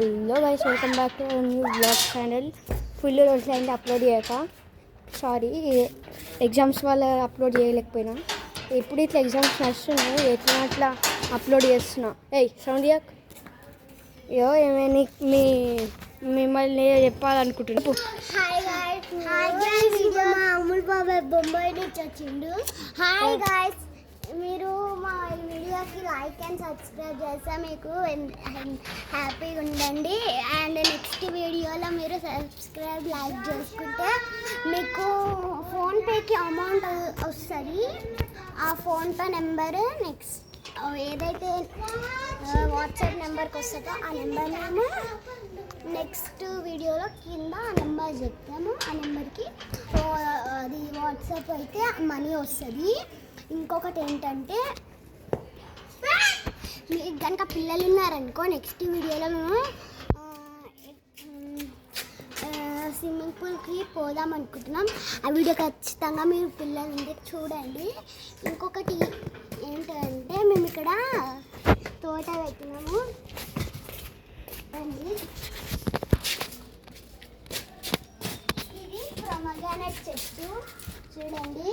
Hello guys, welcome back to new blog channel. Full రోజులు అయింది upload చేయక. Sorry, exams వల్ల అప్లోడ్ చేయలేకపోయినా. ఇప్పుడు ఇట్లా ఎగ్జామ్స్ నడుస్తున్నాయి, ఎట్లా అట్లా అప్లోడ్ చేస్తున్నా. సౌండ్ యాక్ యో ఏమైనా మిమ్మల్ని చెప్పాలనుకుంటున్నా. హాయ్ గైస్, మా అమ్ముల్ బాబాయ్ బొంబాయి నుంచి వచ్చిండు. హాయ్ గైస్, మీరు మా వీడియోకి లైక్ అండ్ సబ్స్క్రైబ్ చేస్తే మీకు హ్యాపీగా ఉండండి. అండ్ నెక్స్ట్ వీడియోలో మీరు సబ్స్క్రైబ్ లైక్ చేసుకుంటే మీకు ఫోన్పేకి అమౌంట్ వస్తుంది. ఆ ఫోన్పే నెంబర్ నెక్స్ట్ ఏదైతే వాట్సాప్ నెంబర్కి వస్తుందో ఆ నెంబర్ మేము నెక్స్ట్ వీడియోలో కింద ఆ నెంబర్ చెప్తాము. ఆ నెంబర్కి అది వాట్సాప్ అయితే మనీ వస్తుంది. ఇంకొకటి ఏంటంటే, మీకు కనుక పిల్లలు ఉన్నారనుకో నెక్స్ట్ వీడియోలో మేము స్విమ్మింగ్ పూల్కి పోదాం అనుకుంటున్నాం. ఆ వీడియో ఖచ్చితంగా మీరు పిల్లలు ఉంటే చూడండి. ఇంకొకటి ఏంటంటే, మేము ఇక్కడ తోట పెట్టినాము. ఇది ప్రొమోగ్రానేట్ చెట్టు చూడండి.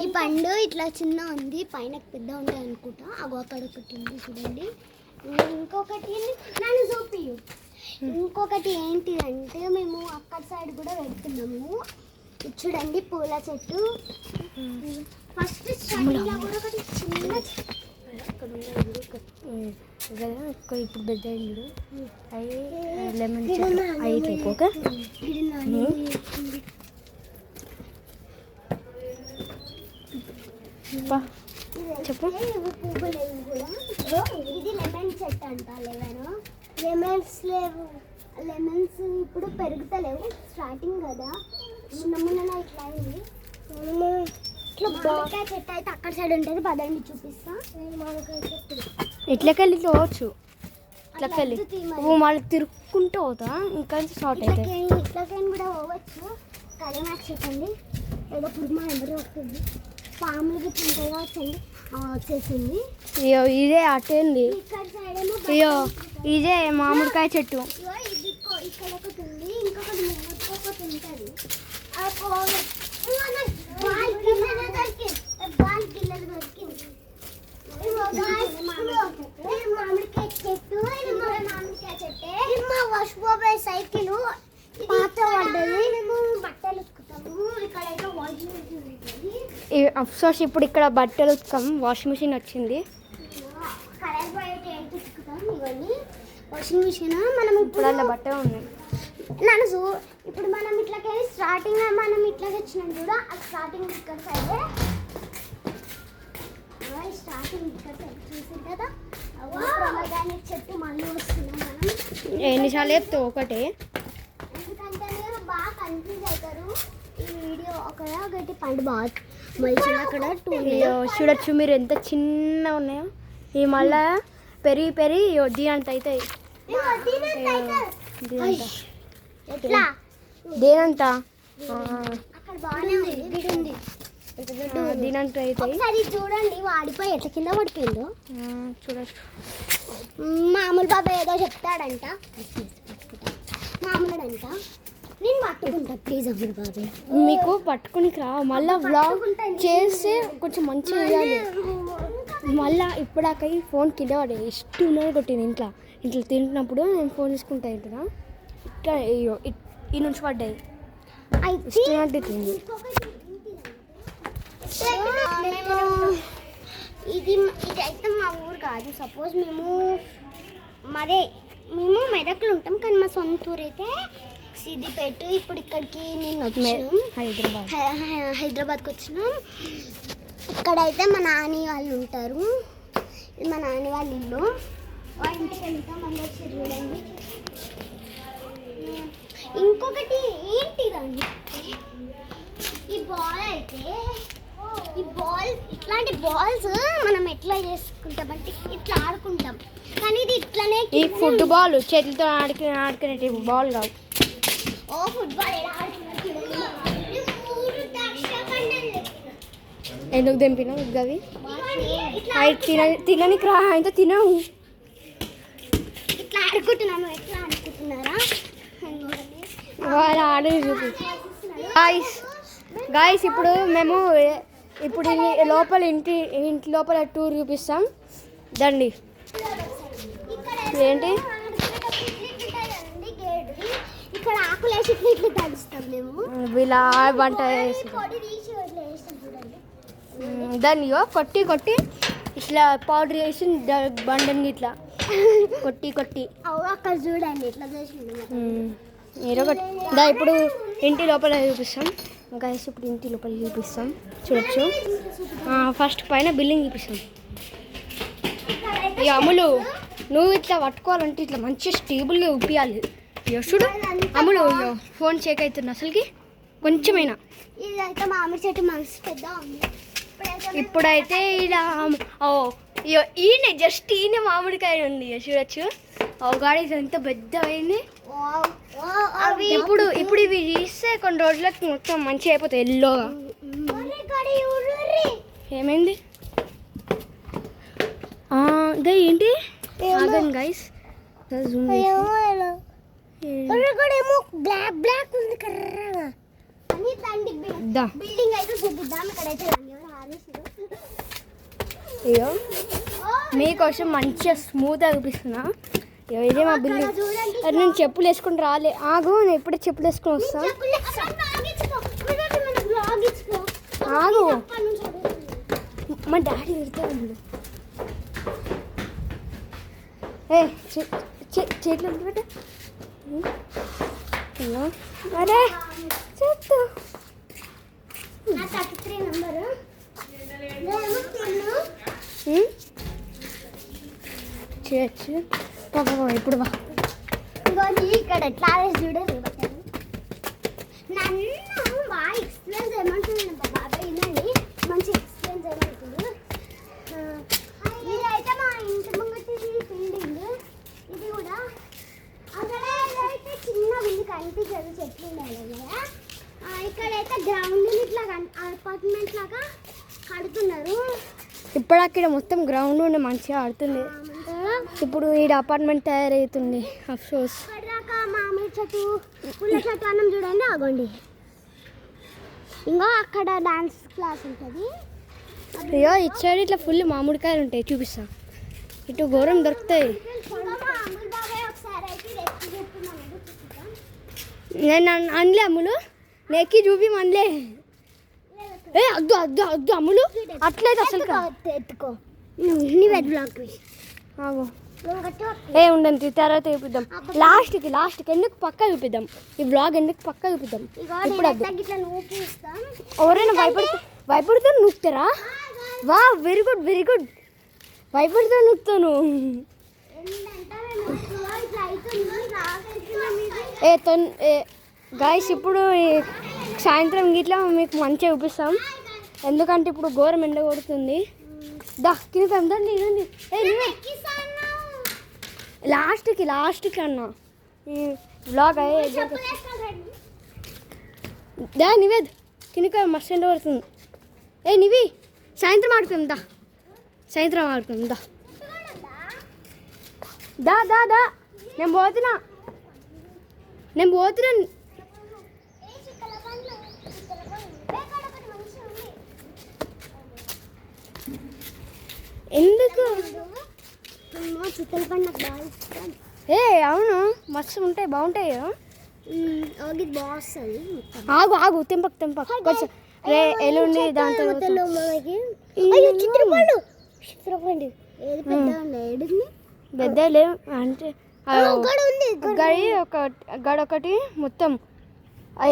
ఈ పండు ఇట్లా చిన్న ఉంది, పైన పెద్ద ఉంటుంది అనుకుంటా. అగో అక్కడ ఒకటి ఉంది చూడండి. ఇంకొకటి నన్ను చూపియు. ఇంకొకటి ఏంటిదంటే, మేము అక్కడ సైడ్ కూడా పెడుతున్నాము. చూడండి పూల చెట్టు. ఫస్ట్ స్టార్టింగ్లో కూడా ఒకటి చిన్న ఇప్పుడు పెద్ద ఇల్లు అవి లెమన్ అయితే ఓకే. చెప్పు. ఇది లెమన్ చెట్టు అంట. లెమన్స్ లేవు. లెమన్స్ ఇప్పుడు పెరుగుతలేవు, స్టార్టింగ్ కదా. మొన్న ఇట్లా అయింది. మామిడికాయ చెట్టు అయితే అక్కడ సైడ్ ఉంటుంది, పదండి చూపిస్తా. మామిడికాయ చెట్టు ఇట్లకెళ్ళి పోవచ్చు. ఇట్లకెళ్ళి మళ్ళీ తిరుక్కుంటూ పోతా, ఇంకా షార్ట్ అయితే ఇట్లకెళ్ళి కూడా పోవచ్చు. కలిమాక్ చెప్పండి, ఏదో పురుగు నెంబర్ వస్తుంది. పాములు తింటాయి వచ్చండి, వచ్చేసింది. అయ్యో ఇదే అటేంది. ఇక్కడ సైడ్ ఏమో అయ్యో ఇదే మామిడికాయ చెట్టు. ఇది ఇక్కడ ఒకటి ఉంది, ఇంకొకటి ఒకటి ఉంటుంది. మామిడికాయ చెట్టు, మామిడికాయ చెట్టే. మా వాష్ బాబాయ్ సైకిల్ పాత పడ్డది. మేము బట్టలు ఉతుకుతాము. ఇక్కడైతే వాషింగ్ మిషన్ ఉంటుంది. అఫ్సోస్ ఇప్పుడు ఇక్కడ బట్టలు ఉతకం, వాషింగ్ మిషన్ వచ్చింది. కలర్ బయట ఏంటి ఉతుకుతాం. ఇవన్నీ వాషింగ్ మిషన్. మనం ఇప్పుడు అలా బట్టలు ఉన్నాయి. నన్ను ఇప్పుడు మనం ఇట్లాకెళ్ళి స్టార్టింగ్ మనం ఇట్లా వచ్చినాం చూడ. ఆ స్టార్టింగ్ ఇక్కడ సైడ్, స్టార్టింగ్ ఇక్కడ సైడ్ చూసారు కదా. ప్రొమోగ్రానేట్ చెట్టు మళ్ళీ వస్తున్నాం మనం. ఎన్నిసార్లు చెప్తావు ఒకటే? ఎందుకంటే మీరు బాగా కన్ఫ్యూజ్ అవుతారు. ఈ వీడియో ఒకటి పండు బాగా మళ్ళీ అక్కడ చూడొచ్చు మీరు ఎంత చిన్న ఉన్నాయో. ఈ మళ్ళా పెరిగి దీనంత అవుతాయి. దేనంత దీనంత అవుతాయి. చూడండి వాడిపోయి ఎట్లా కింద పడిపోయిందో చూడొచ్చు. మామూలు బాబాయ్ ఏదో చెప్తాడంట, మామూలుడంట. నేను పట్టుకుంటా ప్లీజ్ అమ్ముడు బాబాయ్. మీకు పట్టుకుని రా, మళ్ళీ వ్లాగ్ చేస్తే కొంచెం మంచిగా వేయాలి. మళ్ళీ ఇప్పుడాక ఈ ఫోన్ కింద పడే ఇష్టం ఉన్నది కొట్టింది. ఇంట్లో తింటున్నప్పుడు నేను ఫోన్ తీసుకుంటా తింటున్నా. ఇట్లా ఈ నుంచి పడ్డాయి ఇష్టం తింది. ఇది అయితే మా ఊరు కాదు. సపోజ్ మేము మెదక్లో ఉంటాం, కానీ మా సొంత ఊరు అయితే సిద్దిపేట. ఇప్పుడు ఇక్కడికి నేను వచ్చాను, హైదరాబాద్కి వచ్చినాం. ఇక్కడైతే మా నాని వాళ్ళు ఉంటారు. ఇది మా నాని వాళ్ళ ఇల్లు. వాళ్ళ ఇంటికి వెళ్తాం. మళ్ళీ వచ్చి చూడండి. ఇంకొకటి ఏంటిదండి, ఈ బాల్ అయితే ఇట్లాంటి బాల్స్ మనం ఎట్లా చేసుకుంటామంటే ఇట్లా ఆడుకుంటాం, కానీ ఇది ఇట్లానే. ఈ ఫుట్బాల్ చేతులతో ఆడుకునే బాల్ కాదు. ఫుట్బాల్ ఎందుకు దింపినా గవి? తిననికి రా అయితే తినవు. ఇట్లా ఆడుకుంటున్నాను. ఎట్లా ఆడుకుంటున్నారా? వాళ్ళు ఆడేది చూపి. గాయస్ ఇప్పుడు మేము లోపల ఇంటి లోపల టూర్ చూపిస్తాం దండి. ఏంటి ఇక్కడ ఆకులు వేసి ఇట్లా తడుస్తాం మేము. వీళ్ళ వంట చేసి దాన్ని కొట్టి కొట్టి ఇట్లా పౌడర్ చేసి బండని ఇట్లా కొట్టి అక్కడ చూడండి ఇట్లా చేసింది. ఇప్పుడు ఇంటి లోపల చూపిస్తాం గైస్. ఇప్పుడు ఇంటి లోపల చూపిస్తాం చూడొచ్చు. ఫస్ట్ పైన బిల్డింగ్ చూపిస్తాం. ఇక అమ్ములు నువ్వు ఇట్లా పట్టుకోవాలంటే ఇట్లా మంచిగా స్టేబుల్గా ఉప్పియాలి. చూడు అమ్ములు ఫోన్ చెక్ అవుతుంది అసలుకి కొంచెమైనా. ఇదైతే మామిడి చెట్టు మంచి పెద్ద ఉంది. ఇప్పుడైతే ఇలా ఈయన మామిడికాయ ఉంది చూడొచ్చు. గాడి ఎంత పెద్ద అయింది. ఇప్పుడు ఇవి తీస్తే కొన్ని రోజులకి మొత్తం మంచిగా అయిపోతాయి ఎల్లోగా. ఏమైంది ఏంటి గైస్ బ్లాక్ ఉంది కర్రగా. బిల్డింగ్ అయితే చూపిద్దాం. ఇక్కడైతే అయ్యో మీకోసం మంచిగా స్మూత్గా చూపిస్తున్నా. ఇదే మా బిల్డింగ్. అది నేను చెప్పులు వేసుకుని రాలే. ఆగు నేను ఎప్పుడే చెప్పులు వేసుకొని వస్తా. ఆగు మా డాడీ తిడతాడు. చేతిలో పెట్ట. అరే చెప్తా చేయొచ్చు. ఇప్పుడు ఇక్కడ ఎట్లా చూడండి. నన్ను బాగా ఎక్స్ప్లెయిన్ చేయమంటున్నాను బాబాయ్. ఇదండి మంచి ఎక్స్ప్లెయిన్ చేయమంటుంది. ఇదైతే మా ఇంటి ముంగటి బిల్డింగ్. ఇది కూడా అక్కడ అయితే చిన్న బిల్లు కనిపించదు, చెట్లు ఉన్నాయి కదా. ఇక్కడైతే గ్రౌండ్ ఇట్లా అపార్ట్మెంట్ లాగా కడుతున్నారు. ఇప్పుడు అక్కడ మొత్తం గ్రౌండ్ ఉండి మంచిగా ఆడుతుంది. ఇప్పుడు ఈ అపార్ట్మెంట్ తయారవుతుంది. అఫ్సోస్ మామిడి చెట్టు పుల్ల చెట్టు అన్నం చూడండి. ఆగండి ఇంకా అక్కడ డాన్స్ క్లాస్ ఉంటుంది. అయ్యో ఇచ్చాడు ఇట్లా ఫుల్ మామిడికాయలు ఉంటాయి చూపిస్తా. ఇటు ఘోరం దొరుకుతాయి. నేను అనలే అమ్ములు నెక్కి చూపి మనలే. అద్దు అద్దు అద్దు అమ్ములు అట్లయితే అసలు ఎత్తుకో. ఉండండి తర్వాత చూపిద్దాం. లాస్ట్కి ఎందుకు పక్క చూపిద్దాం. ఈ బ్లాగ్ ఎందుకు పక్క చూపిద్దాం. ఇప్పుడు ఎవరైనా భయపడుతూ నూపుతారా? వా వెరీ గుడ్ భయపడుతూ నూపుతాను. గాయస్ ఇప్పుడు సాయంత్రం గిట్లా మీకు మంచిగా చూపిస్తాం. ఎందుకంటే ఇప్పుడు ఘోరం ఎండ కొడుతుంది. కింద దండి. లాస్ట్కి అన్న ఈ బ్లాగ్ నివేద్ కింద మస్తు ఎండ కొడుతుంది. నివి సాయంత్రం ఆడుకుందాం. సాయంత్రం ఆడుకుందాం. దా నేను పోతున్నా. ఎందుకు చిత్తల పండుగ అవును మస్తు ఉంటాయి బాగుంటాయి. బాగా వస్తుంది. ఆగు తెంపకు కొంచెం ఎల్లుండి దాంతో పెద్ద లేవు అంటే గడి ఒకటి మొత్తం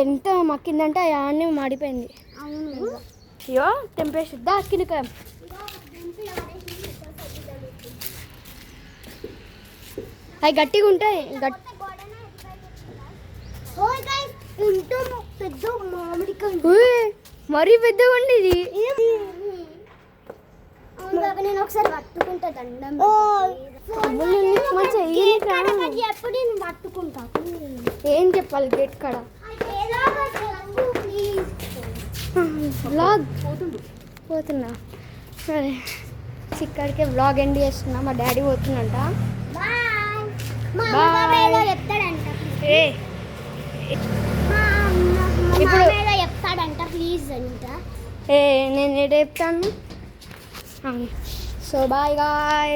ఎంత మక్కిందంటే అన్నీ మాడిపోయింది. అయ్యో తెంపేసి కింద అవి గట్టిగా ఉంటాయి. మరీ పెద్దగా ఉంది ఇది. నేను ఒకసారి పట్టుకుంటా దండం. పట్టుకుంటా. ఏం చెప్పాలి గేట్ కాడ పోతున్నా సరే. ఫ్రెండ్స్ ఇక్కడికే వ్లాగ్ ఎండ్ చేస్తున్నా. మా డాడీ పోతుందంట. బాయ్. మా Bye. బాబా ఏదో చెప్తాడంట. ఏ ఇప్పుడు ఇప్పుడు- ఏదో చెప్తాడంట ప్లీజ్ అంట. నేను ఏదో చెప్తాను. So bye guy.